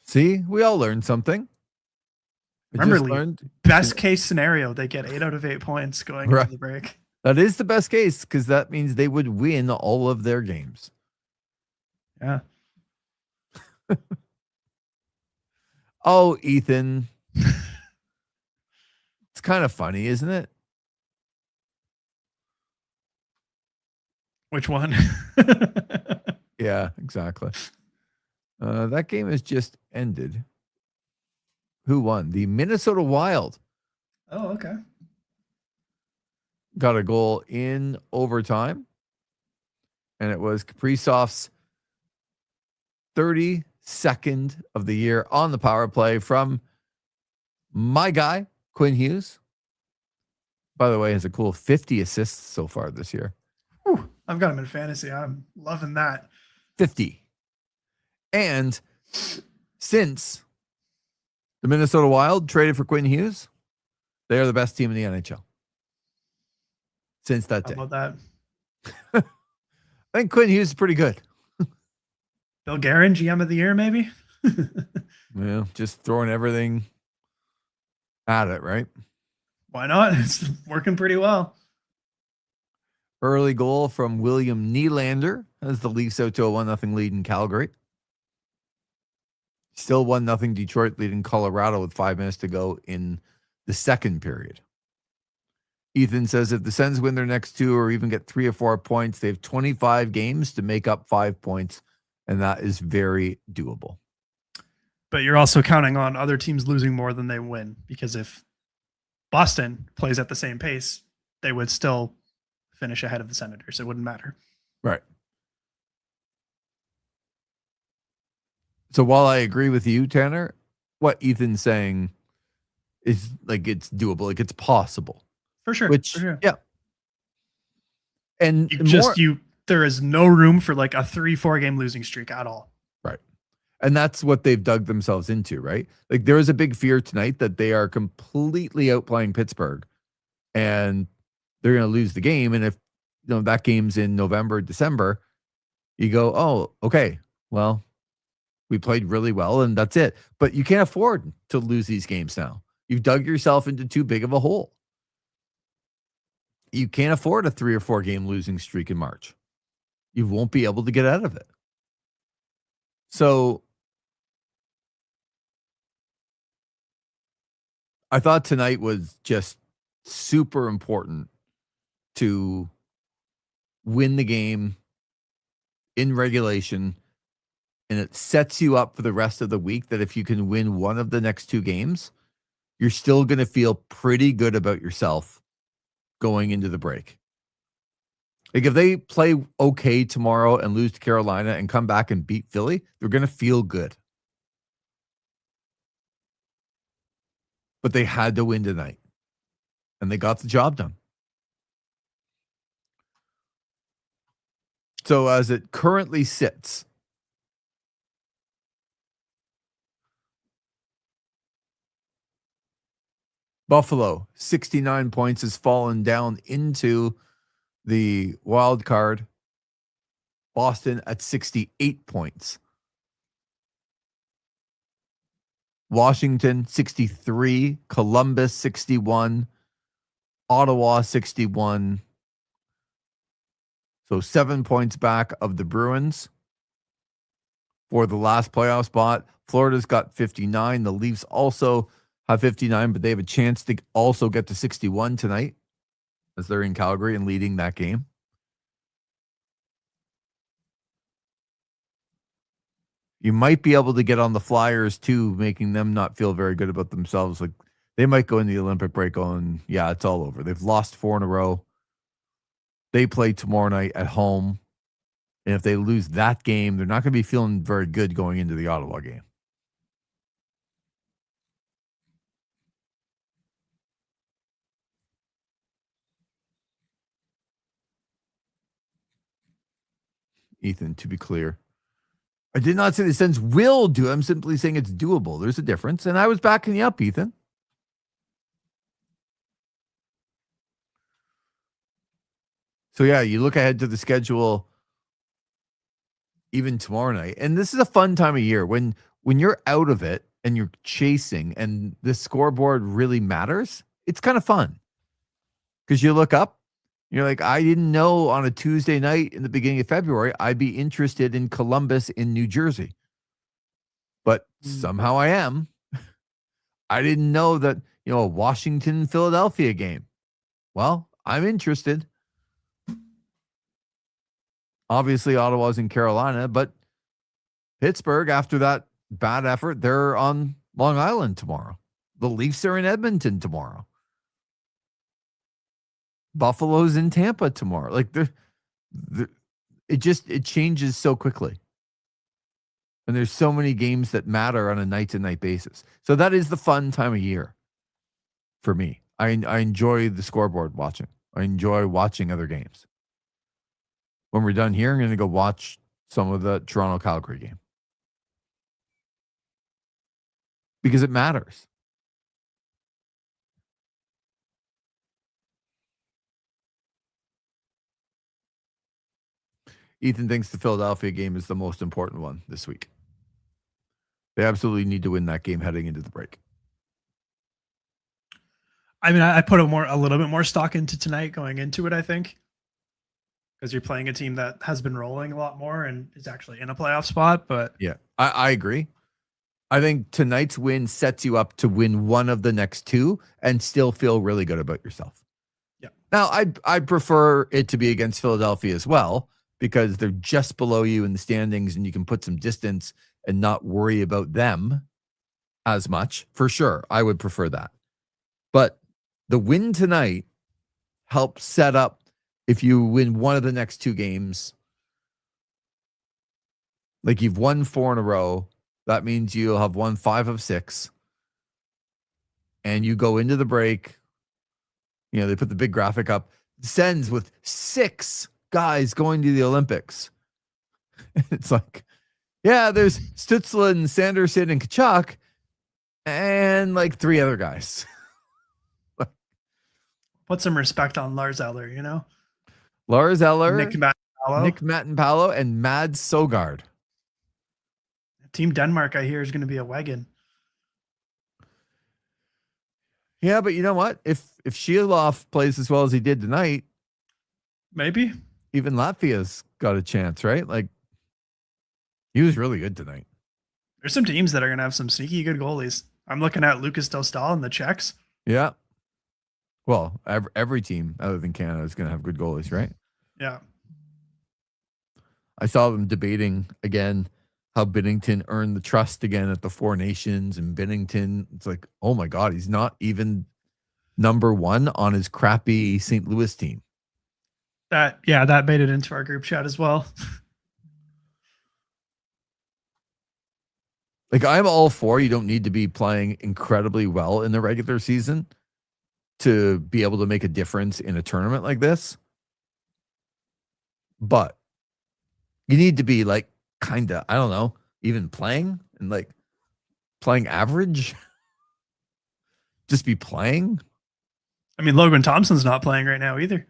See, we all learned something. Remember, best case scenario, they get 8 out of 8 points going into the break. That is the best case because that means they would win all of their games. Yeah. Oh, Ethan. It's kind of funny, isn't it? Which one? Yeah, exactly. That game has just ended. Who won? The Minnesota Wild. Oh, okay. Got a goal in overtime. And it was Kaprizov's 32nd of the year on the power play from my guy, Quinn Hughes. By the way, has a cool 50 assists so far this year. Whew, I've got him in fantasy. I'm loving that. 50. And since the Minnesota Wild traded for Quinn Hughes, they are the best team in the NHL. Since that day. How about that? I think Quinn Hughes is pretty good. Bill Guerin, GM of the year, maybe? Yeah, just throwing everything at it, right? Why not? It's working pretty well. Early goal from William Nylander as the Leafs out to a 1-0 lead in Calgary. Still 1-0 Detroit leading Colorado with 5 minutes to go in the second period. Ethan says if the Sens win their next 2 or even get 3 or 4 points, they have 25 games to make up 5 points, and that is very doable. But you're also counting on other teams losing more than they win, because if Boston plays at the same pace, they would still finish ahead of the Senators. It wouldn't matter. Right. So while I agree with you, Tanner, what Ethan's saying is like it's doable, like it's possible. For sure. Which, for sure. Yeah. And there is no room for like a 3-4 game losing streak at all. Right. And that's what they've dug themselves into, right? Like there is a big fear tonight that they are completely outplaying Pittsburgh and they're going to lose the game. And if that game's in November, December, you go, oh, okay, well, we played really well and that's it. But you can't afford to lose these games now. You've dug yourself into too big of a hole. You can't afford a 3 or 4 game losing streak in March. You won't be able to get out of it. So I thought tonight was just super important to win the game in regulation. And it sets you up for the rest of the week that if you can win one of the next 2 games, you're still going to feel pretty good about yourself going into the break. Like if they play okay tomorrow and lose to Carolina and come back and beat Philly, they're going to feel good. But they had to win tonight. And they got the job done. So as it currently sits, Buffalo, 69 points, has fallen down into the wild card. Boston at 68 points. Washington, 63. Columbus, 61. Ottawa, 61. So 7 points back of the Bruins for the last playoff spot. Florida's got 59. The Leafs also have 59, but they have a chance to also get to 61 tonight as they're in Calgary and leading that game. You might be able to get on the Flyers too, making them not feel very good about themselves. Like they might go in the Olympic break going, yeah, it's all over. They've lost 4 in a row. They play tomorrow night at home. And if they lose that game, they're not going to be feeling very good going into the Ottawa game. Ethan, to be clear, I did not say the Sens will do it. I'm simply saying it's doable. There's a difference. And I was backing you up, Ethan. So, yeah, you look ahead to the schedule even tomorrow night. And this is a fun time of year when you're out of it and you're chasing and the scoreboard really matters. It's kind of fun because you look up, you're like, I didn't know on a Tuesday night in the beginning of February, I'd be interested in Columbus in New Jersey. But somehow I am. I didn't know that, a Washington, Philadelphia game. Well, I'm interested. Obviously, Ottawa's in Carolina, but Pittsburgh, after that bad effort, they're on Long Island tomorrow. The Leafs are in Edmonton tomorrow. Buffalo's in Tampa tomorrow. Like, it changes so quickly. And there's so many games that matter on a night-to-night basis. So that is the fun time of year for me. I enjoy the scoreboard watching. I enjoy watching other games. When we're done here, I'm going to go watch some of the Toronto-Calgary game. Because it matters. Ethan thinks the Philadelphia game is the most important one this week. They absolutely need to win that game heading into the break. I mean, I put a little bit more stock into tonight going into it, I think. Because you're playing a team that has been rolling a lot more and is actually in a playoff spot. But yeah, I agree. I think tonight's win sets you up to win one of the next 2 and still feel really good about yourself. Yeah. Now, I prefer it to be against Philadelphia as well because they're just below you in the standings and you can put some distance and not worry about them as much. For sure, I would prefer that. But the win tonight helps set up if you win one of the next 2 games. Like you've won 4 in a row. That means you'll have won 5 of 6. And you go into the break. They put the big graphic up. Sens with 6 guys going to the Olympics. It's like, yeah, there's Stützle, Sanderson, and Kachuk, and like 3 other guys. Put some respect on Lars Eller, Lars Eller, Nick Mattenpalo, and Mads Sogard. Team Denmark, I hear, is going to be a wagon. Yeah, but you know what? If Sheilov plays as well as he did tonight, maybe even Latvia's got a chance, right? Like, he was really good tonight. There's some teams that are going to have some sneaky good goalies. I'm looking at Lucas Dostal and the Czechs. Yeah. Well, every team other than Canada is going to have good goalies, right? Yeah. I saw them debating again how Binnington earned the trust again at the 4 Nations, and Binnington, it's like, oh my God, he's not even number 1 on his crappy St. Louis team. That made it into our group chat as well. Like, I'm all for you don't need to be playing incredibly well in the regular season to be able to make a difference in a tournament like this. But you need to be like, kind of, I don't know, even playing and like playing average. Just be playing. I mean, Logan Thompson's not playing right now either.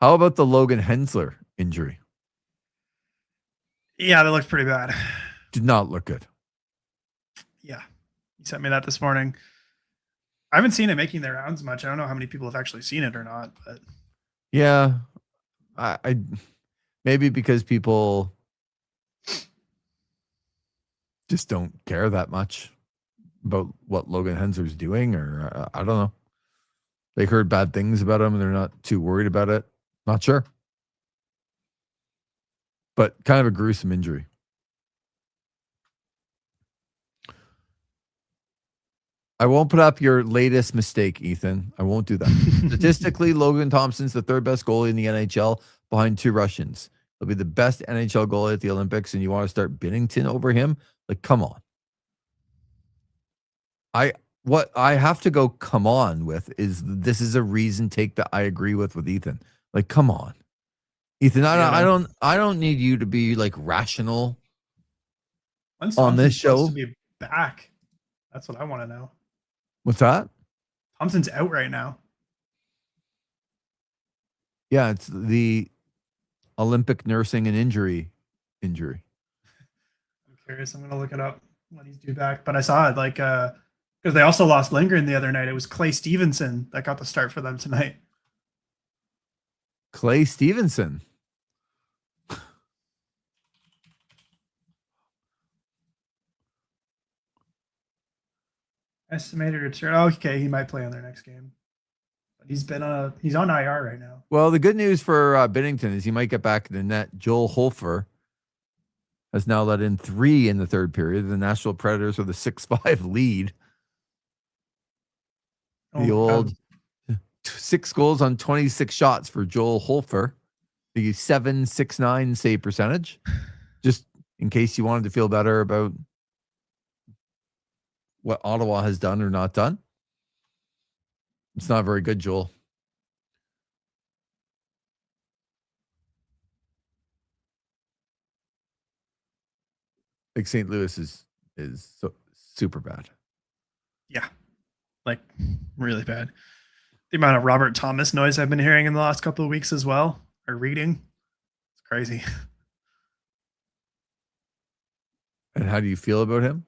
How about the Logan Hensler injury? Yeah, that looked pretty bad. Did not look good. Yeah. He sent me that this morning. I haven't seen it making their rounds much. I don't know how many people have actually seen it or not, but yeah. I maybe because people just don't care that much about what Logan Henser's doing, or I don't know. They heard bad things about him and they're not too worried about it. Not sure. But kind of a gruesome injury. I won't put up your latest mistake, Ethan. I won't do that. Statistically, Logan Thompson's the third best goalie in the NHL behind 2 Russians. He'll be the best NHL goalie at the Olympics, and you want to start Binnington over him? Like, come on. What I have to go come on with is this is a reason take that I agree with Ethan. Like, come on. Ethan, I don't need you to be like rational on this show. To be back. That's what I want to know. What's that? Thompson's out right now. Yeah, it's the Olympic nursing and injury. I'm curious. I'm gonna look it up when he's due back. But I saw it like because they also lost Lindgren the other night. It was Clay Stevenson that got the start for them tonight. Clay Stevenson. Estimated return. Oh, okay, he might play on their next game. But he's on IR right now. Well, the good news for Binnington is he might get back in the net. Joel Holfer has now let in 3 in the third period. The Nashville Predators with a 6-5 lead. The old 6 goals on 26 shots for Joel Holfer. The 7.69 save percentage. Just in case you wanted to feel better about what Ottawa has done or not done. It's not very good, Joel. Like St. Louis is so super bad. Yeah. Like really bad. The amount of Robert Thomas noise I've been hearing in the last couple of weeks as well, or reading. It's crazy. And how do you feel about him?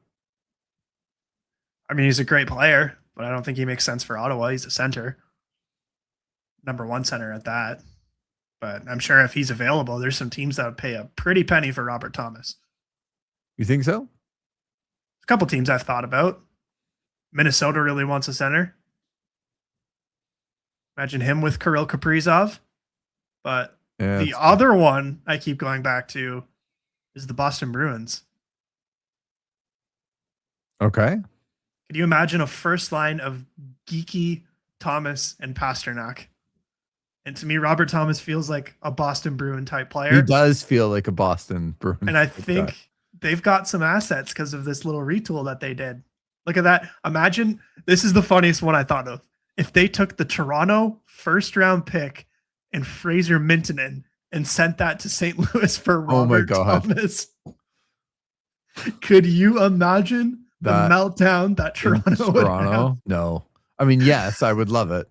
I mean, he's a great player, but I don't think he makes sense for Ottawa. He's a center. Number 1 center at that. But I'm sure if he's available, there's some teams that would pay a pretty penny for Robert Thomas. You think so? A couple teams I've thought about. Minnesota really wants a center. Imagine him with Kirill Kaprizov. But the other one I keep going back to is the Boston Bruins. Okay. Could you imagine a first line of Geeky, Thomas, and Pasternak? And to me, Robert Thomas feels like a Boston Bruin type player. He does feel like a Boston Bruin. And I think they've got some assets because of this little retool that they did. Look at that. Imagine, this is the funniest one I thought of. If they took the Toronto first round pick and Fraser Mintonen and sent that to St. Louis for Robert Thomas. Could you imagine the meltdown that Toronto would have? No. I mean, yes, I would love it.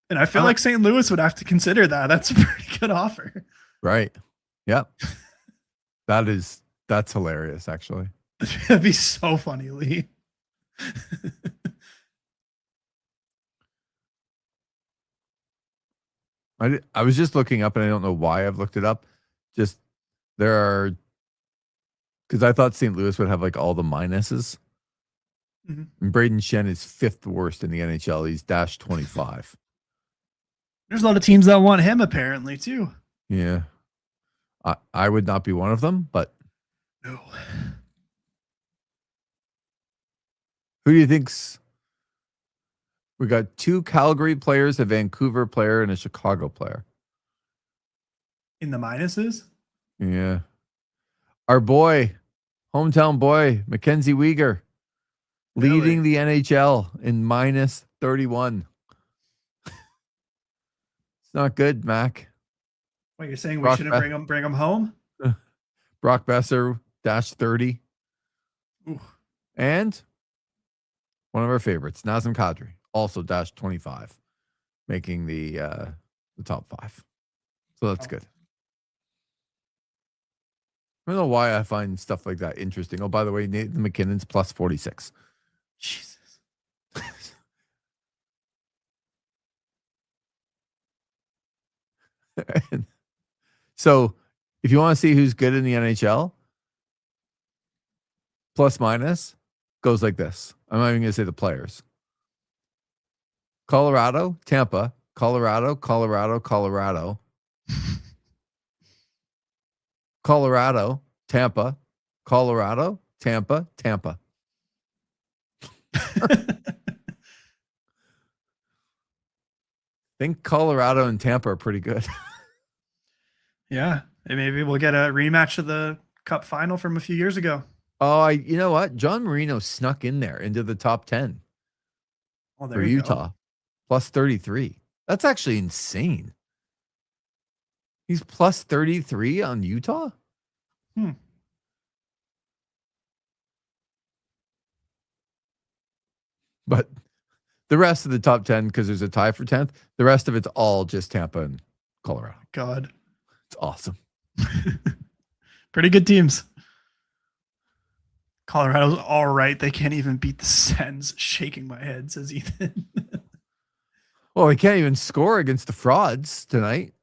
And I feel like St. Louis would have to consider that. That's a pretty good offer. Right. Yep. That's hilarious, actually. That'd be so funny, Lee. I was just looking up, and I don't know why I've looked it up. Just because I thought St. Louis would have like all the minuses. Mm-hmm. And Braden Shen is 5th worst in the NHL. He's -25. There's a lot of teams that want him apparently too. Yeah. I would not be one of them, but no. Who do you think's? We got 2 Calgary players, a Vancouver player, and a Chicago player. In the minuses? Yeah. Our boy, hometown boy, Mackenzie Weegar, leading the NHL in -31. It's not good, Mac. What, you're saying we shouldn't bring him home? Brock Besser, -30. Ooh. And one of our favorites, Nazem Kadri, also -25, making the top 5. So that's good. I don't know why I find stuff like that interesting. Oh, by the way, Nathan McKinnon's +46. Jesus. So if you want to see who's good in the NHL, plus minus goes like this. I'm not even going to say the players. Colorado, Tampa, Colorado, Colorado, Colorado. Colorado, Tampa, Colorado, Tampa, Tampa. I think Colorado and Tampa are pretty good. Yeah, and maybe we'll get a rematch of the Cup final from a few years ago. Oh, you know what? John Marino snuck in there into the top 10 Oh, there for you Utah, go. plus 33. That's actually insane. He's plus 33 on Utah? But the rest of the top 10, because there's a tie for 10th, the rest of it's all just Tampa and Colorado. God. It's awesome. Pretty good teams. Colorado's all right. They can't even beat the Sens. Shaking my head, says Ethan. Well, they can't even score against the frauds tonight.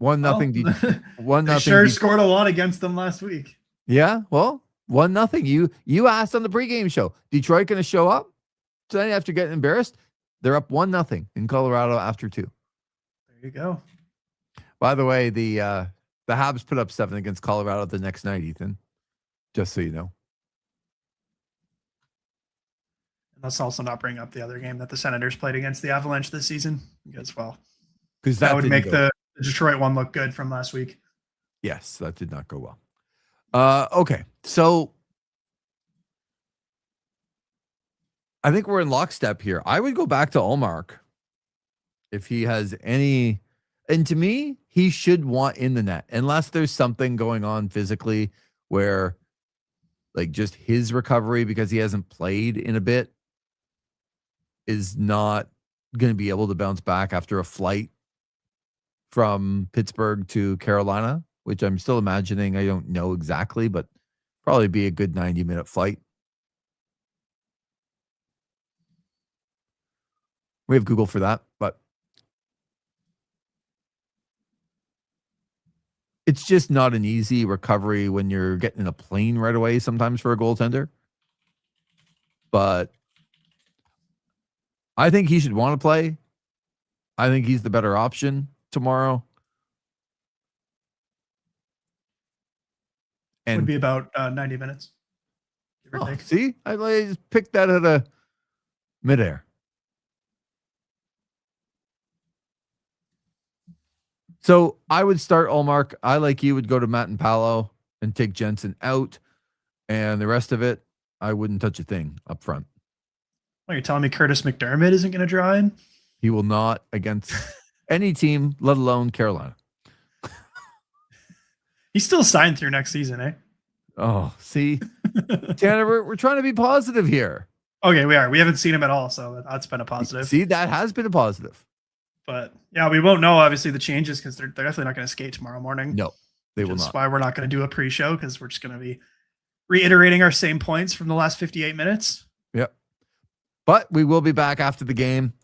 1-0. 1-0. They sure scored a lot against them last week. Yeah, well, 1-0. You asked on the pregame show, Detroit going to show up tonight after getting embarrassed? They're up 1-0 in Colorado after 2. There you go. By the way, the Habs put up 7 against Colorado the next night, Ethan. Just so you know. Let's also not bring up the other game that the Senators played against the Avalanche this season as well. Because that would make the Detroit one look good from last week. Yes, that did not go well. Okay, so I think we're in lockstep here. I would go back to Ullmark if he has any. And to me, he should want in the net, unless there's something going on physically where, like, just his recovery because he hasn't played in a bit is not going to be able to bounce back after a flight from Pittsburgh to Carolina, which I'm still imagining. I don't know exactly, but probably be a good 90-minute flight. We have Google for that, but it's just not an easy recovery when you're getting in a plane right away sometimes for a goaltender. But I think he should want to play. I think he's the better option tomorrow. And would be about 90 minutes. Give or take. See, I just picked that out of midair. So I would start Ullmark. I, like you, would go to Matt and Paolo and take Jensen out. And the rest of it, I wouldn't touch a thing up front. Well, you're telling me Curtis McDermott isn't going to draw in? He will not against any team, let alone Carolina. He's still signed through next season, eh? Oh, see? Tanner, we're trying to be positive here. Okay, we are. We haven't seen him at all, so that's been a positive. See, that has been a positive. But yeah, we won't know, obviously, the changes because they're definitely not going to skate tomorrow morning. No, they will not. That's why we're not going to do a pre-show, because we're just going to be reiterating our same points from the last 58 minutes. Yep. But we will be back after the game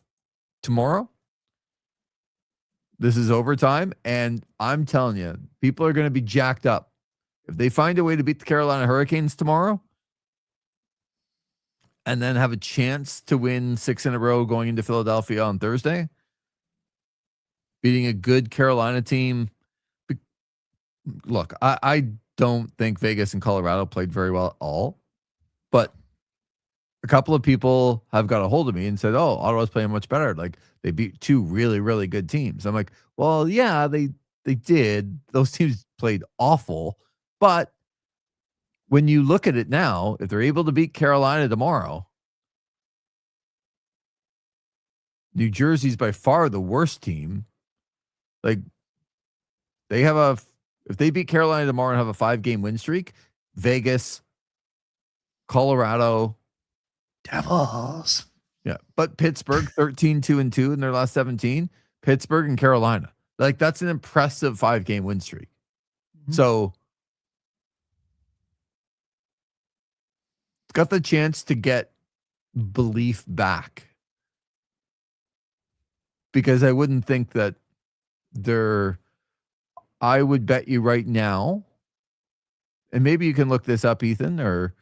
tomorrow. This is overtime, and I'm telling you, people are going to be jacked up. If they find a way to beat the Carolina Hurricanes tomorrow and then have a chance to win 6 in a row going into Philadelphia on Thursday, beating a good Carolina team. Look, I don't think Vegas and Colorado played very well at all, but a couple of people have got a hold of me and said, oh, Ottawa's playing much better. Like, they beat 2 really, really good teams. I'm like, well, yeah, they did. Those teams played awful. But when you look at it now, if they're able to beat Carolina tomorrow, New Jersey's by far the worst team. Like, they have if they beat Carolina tomorrow and have a 5-game win streak, Vegas, Colorado, Devils. Yeah. But Pittsburgh, 13-2-2 in their last 17, Pittsburgh and Carolina. Like, that's an impressive 5-game win streak. Mm-hmm. So it's got the chance to get belief back. Because I wouldn't think that I would bet you right now, and maybe you can look this up, Ethan or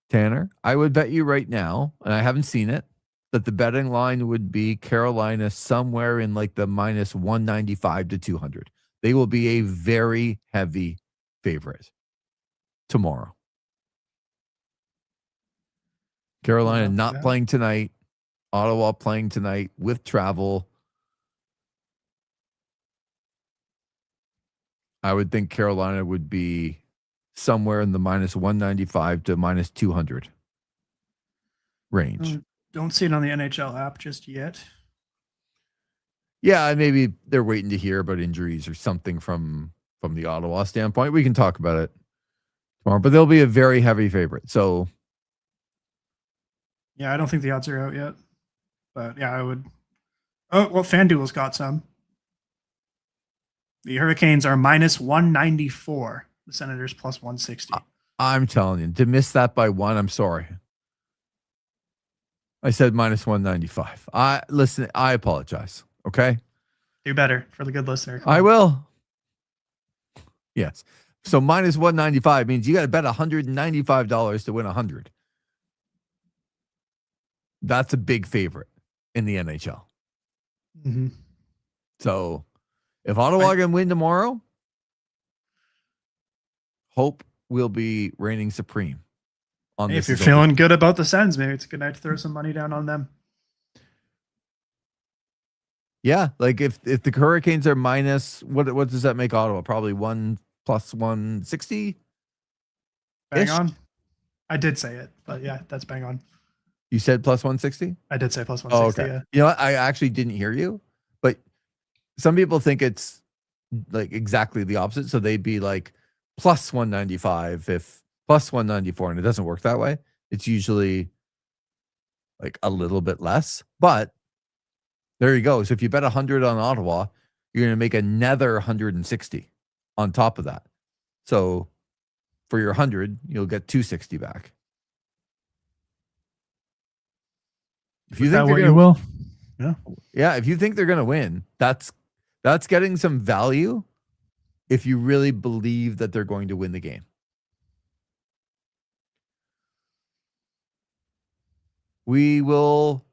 Tanner. I would bet you right now, and I haven't seen it, that the betting line would be Carolina somewhere in like the minus 195 to 200. They will be a very heavy favorite tomorrow. Carolina not playing tonight. Ottawa playing tonight with travel. I would think Carolina would be somewhere in the minus 195 to minus 200 range. Don't see it on the NHL app just yet. Yeah, maybe they're waiting to hear about injuries or something from the Ottawa standpoint. We can talk about it tomorrow, but they'll be a very heavy favorite. So, yeah, I don't think the odds are out yet, but yeah, I would. Oh, well, FanDuel's got some. The Hurricanes are minus 194. The Senators plus 160. I'm telling you, to miss that by one, I'm sorry. I said minus 195. Listen, I apologize. Okay. Do better for the good listener. I will. Yes. So minus 195 means you got to bet $195 to win 100. That's a big favorite in the NHL. Mm-hmm. So if Ottawa can win tomorrow, hope will be reigning supreme on this. If you're feeling good about the Sens, maybe it's a good night to throw some money down on them. Yeah, like if the Hurricanes are minus, what does that make Ottawa? Probably 1 plus 160. Bang on. I did say it, but yeah, that's bang on. You said plus 160? I did say plus 160. Okay. Yeah. You know what? I actually didn't hear you, but some people think it's like exactly the opposite. So they'd be like plus 195 if plus 194, and it doesn't work that way. It's usually like a little bit less, but there you go. So if you bet 100 on Ottawa, you're going to make another 160 on top of that. So for your 100, you'll get 260 back. If you think what you will, yeah, if you think they're going to win, that's getting some value. If you really believe that they're going to win the game, we will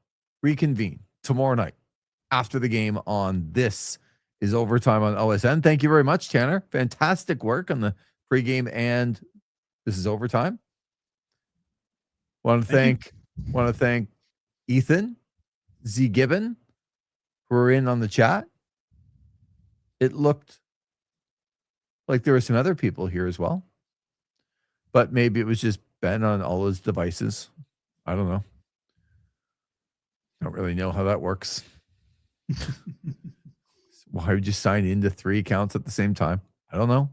reconvene tomorrow night after the game on This Is Overtime on OSN. Thank you very much, Tanner. Fantastic work on the pregame and This Is Overtime. Want to thank Ethan, Z Gibbon, who are in on the chat. It looked like there were some other people here as well, but maybe it was just Ben on all his devices. I don't know. Don't really know how that works. Why would you sign into 3 accounts at the same time? I don't know.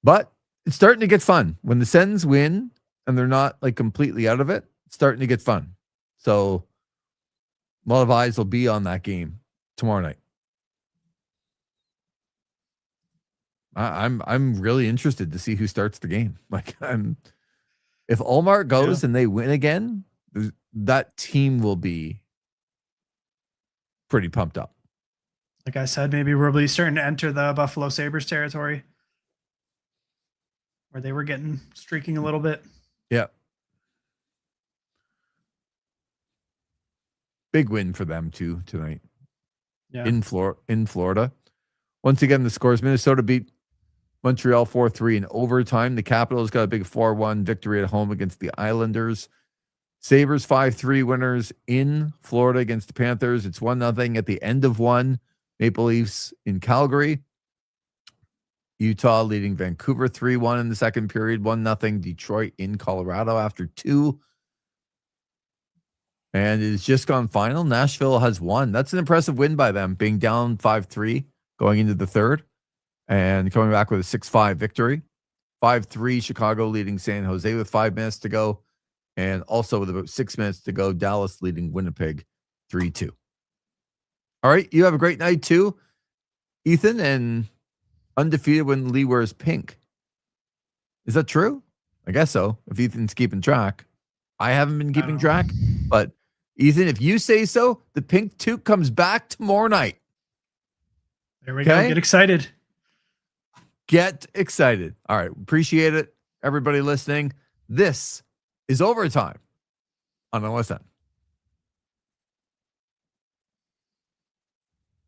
But it's starting to get fun. When the Sens win and they're not like completely out of it, it's starting to get fun. So a lot of eyes will be on that game tomorrow night. I'm really interested to see who starts the game. Like if Ullmark goes and they win again, that team will be pretty pumped up. Like I said, maybe we're really starting to enter the Buffalo Sabres territory where they were getting streaking a little bit. Yeah. Big win for them too tonight. Yeah. In Florida. Once again, the scores: Minnesota beat Montreal 4-3 in overtime. The Capitals got a big 4-1 victory at home against the Islanders. Sabres 5-3 winners in Florida against the Panthers. It's 1-0 at the end of one. Maple Leafs in Calgary. Utah leading Vancouver 3-1 in the second period. 1-0 Detroit in Colorado after 2. And it's just gone final. Nashville has won. That's an impressive win by them, being down 5-3 going into the third and coming back with a 6-5 victory. 5-3 Chicago leading San Jose with 5 minutes to go. And also with about 6 minutes to go, Dallas leading Winnipeg 3-2. All right, you have a great night too, Ethan, and undefeated when Lee wears pink. Is that true? I guess so, if Ethan's keeping track. I haven't been keeping track, but Ethan, if you say so, the pink toque comes back tomorrow night. There we go. Okay? Get excited. Get excited. All right. Appreciate it. Everybody listening. This is Overtime on OSN.